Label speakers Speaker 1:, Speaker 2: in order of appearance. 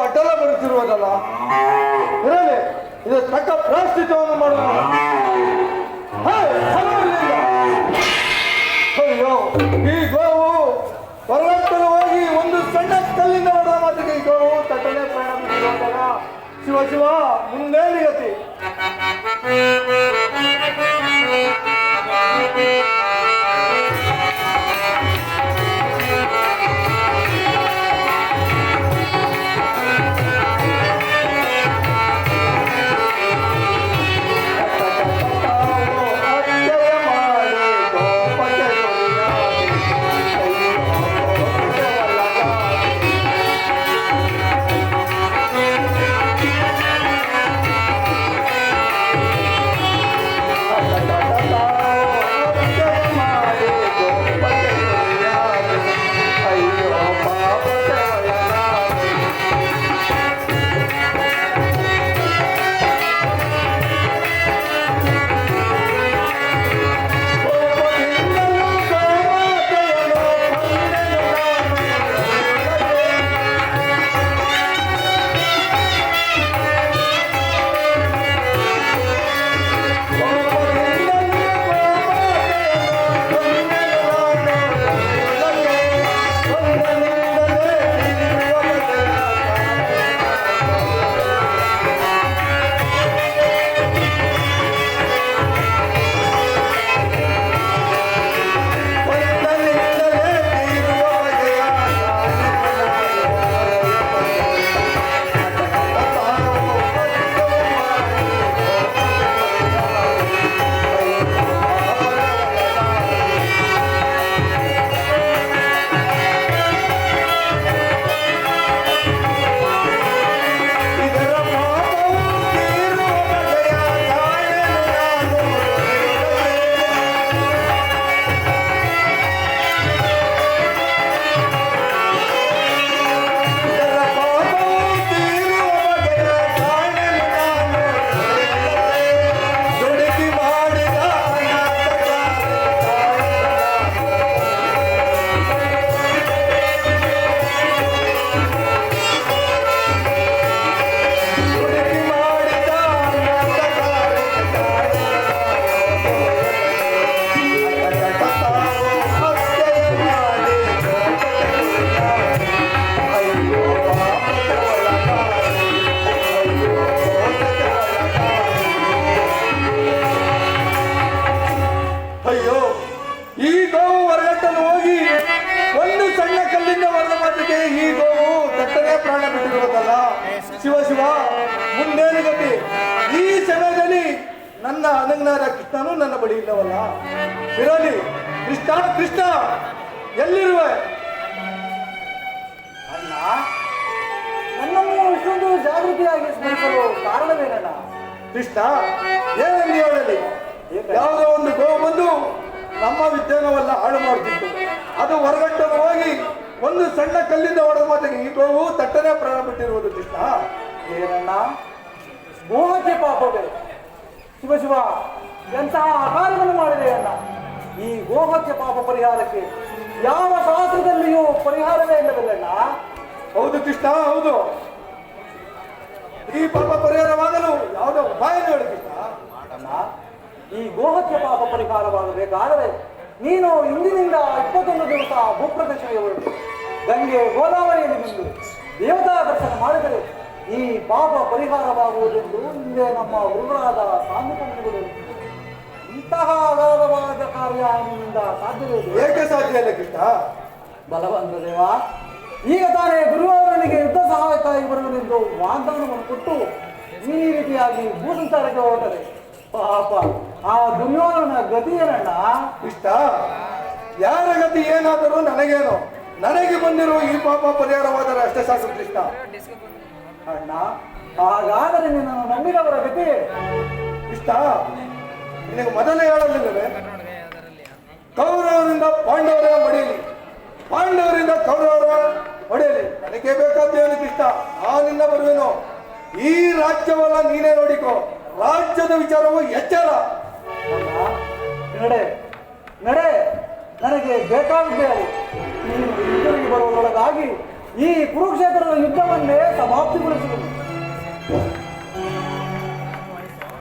Speaker 1: ಅಡ್ಡಲ ಬರುತ್ತಿರುವುದಲ್ಲ. ಇರಲಿ, ಇದು ತಕ್ಕ ಪ್ರಾಯಶ್ಚಿತ್ತವನ್ನು ಮಾಡೋಣ. ಅಯ್ಯೋ, ಈ ಗೋವು ಹೊರಗಟ್ಟಲು ಹೋಗಿ ಒಂದು ಸಣ್ಣ ಕಲ್ಲಿಂದ ಹೊಡೆದ ಮಾತಿಗೆ ಈ ಗೋವು ತಟ್ಟನೆ ಪ್ರಾಣ ಬಿಟ್ಟಿರುವಾಗ ಶಿವ ಶಿವ ಮುಂದೆ ನಿಗತಿ. ಶಿವ ಶಿವ ಮುಂದೇನು ಗತಿ. ಈ ಸಮಯದಲ್ಲಿ ನನ್ನ ಅನಂಗನಾದ ಕೃಷ್ಣನು ನನ್ನ ಬಳಿ ಇಲ್ಲವಲ್ಲ. ಇರಲಿ, ಕೃಷ್ಣ ಕೃಷ್ಣ ಎಲ್ಲಿರುವೆ?
Speaker 2: ಅಣ್ಣ, ನನ್ನನ್ನು ಇಷ್ಟೊಂದು ಜಾಗೃತಿಯಾಗಿ ಸ್ಮರಿಸಲು ಕಾರಣವೇನಣ್ಣ?
Speaker 1: ಕೃಷ್ಣ, ಏನೆಂದು ಹೇಳಲಿ? ಯಾವುದೋ ಒಂದು ಗೋವು ಬಂದು ನಮ್ಮ ವಿದ್ಯಾನವೆಲ್ಲ ಹಾಳು ಮಾಡುತ್ತಿತ್ತು. ಅದು ಹೊರಗಟ್ಟಲು ಹೋಗಿ ಒಂದು ಸಣ್ಣ ಕಲ್ಲಿಂದ ಹೊಡೆದ ಮಾತಿಗೆ ಈ ಗೋವು ತಟ್ಟನೆ ಪ್ರಾಣ ಬಿಟ್ಟಿರುವುದು. ಕೃಷ್ಣ,
Speaker 2: ಏನಣ್ಣ, ಗೋಹತ್ಯೆ ಪಾಪವೇ? ಶಿವ ಶಿವ, ಎಂತಹ ಕಾರ್ಯವನ್ನು ಮಾಡಿದೆ ಅಣ್ಣ. ಈ ಗೋಹತ್ಯೆ ಪಾಪ ಪರಿಹಾರಕ್ಕೆ ಯಾವ ಶಾಸ್ತ್ರದಲ್ಲಿಯೂ ಪರಿಹಾರವೇ ಇಲ್ಲವಿಲ್ಲಣ್ಣ.
Speaker 1: ಹೌದು ಕೃಷ್ಣ, ಹೌದು. ಈ ಪಾಪ ಪರಿಹಾರವಾಗಲು ಯಾವುದೋ ಉಪಾಯ ಹೇಳು ಕೃಷ್ಣ.
Speaker 2: ಅಣ್ಣ, ಈ ಗೋಹತ್ಯೆ ಪಾಪ ಪರಿಹಾರವಾಗಬೇಕಾದರೆ ನೀನು ಇಂದಿನಿಂದ 21 ದಿವಸ ಭೂಪ್ರದಕ್ಷಿಣೆಗೆ ಹೊರಟು ಗಂಗೆ ಗೋದಾವರಿಯಲ್ಲಿ ನಿಂತು ದೇವತಾ ದರ್ಶನ ಮಾಡಿದರೆ ಈ ಪಾಪ ಪರಿಹಾರವಾಗುವುದೆಂದು ಹಿಂದೆ ನಮ್ಮ ಗುರುಗಳಾದ ಸಾಂದ್ರಿಕಗಳು ಇಂತಹ ಅಗಾಧವಾದ ಕಾರ್ಯ ನಿಮ್ಮಿಂದ ಸಾಧ್ಯವೇ?
Speaker 1: ಏಕೆ ಸಾಧ್ಯ ಇಲ್ಲ ಕೃಷ್ಣ?
Speaker 2: ಬಲವಂತ ದೇವ, ಈಗ ತಾನೇ ದುರ್ಯೋಧನನಿಗೆ ಯುದ್ಧ ಸಹಾಯಕ್ಕಾಗಿ ಬರುವುದೆಂದು ವಾಗ್ದಾನವನ್ನು ಕೊಟ್ಟು ಈ ರೀತಿಯಾಗಿ ಭೂಸಂಚಾರಕ್ಕೆ ಹೊರಟರೆ ಪಾಪ ಆ ದುರ್ಯೋಧನ ಗತಿ ಏನಣ್ಣ?
Speaker 1: ಇಷ್ಟ ಯಾರ ಗತಿ ಏನಾದರೂ ನನಗೇನು, ನನಗೆ ಬಂದಿರುವ ಈ ಪಾಪ ಪರಿಹಾರವಾದರೆ ಅಷ್ಟೇ ಸಾಕು ಕೃಷ್ಣ.
Speaker 2: ಅಣ್ಣ, ಹಾಗಾದರೆ ನಿನ್ನನ್ನು ನಂಬಿದವರ ಗತಿ
Speaker 1: ಇಷ್ಟ. ನಿನಗೆ ಮೊದಲೇ ಹೇಳಲಿಲ್ಲವೇ, ಕೌರವರಿಂದ ಪಾಂಡವರ ಹೊಡೆಯಲಿ, ಪಾಂಡವರಿಂದ ಕೌರವರ ಹೊಡೆಯಲಿ. ನನಗೆ ಬೇಕಾದ್ದೇನು ಕೃಷ್ಣ? ನಾನಿನ್ನ ಬರುವೆನು. ಈ ರಾಜ್ಯವಲ್ಲ ನೀನೇ ನೋಡಿಕೋ. ರಾಜ್ಯದ ವಿಚಾರವು ಎಚ್ಚರ.
Speaker 2: ನಡೆ ನಡೆ, ನನಗೆ ಬೇಕಾಗಿದ್ದೇ ಅದು. ನೀನು ಹಿಂದಿರುಗಿ ಬರುವುದರೊಳಗಾಗಿ ಈ ಕುರುಕ್ಷೇತ್ರದ ಯುದ್ಧವನ್ನೇ ಸಮಾಪ್ತಿಗೊಳಿಸುವುದು.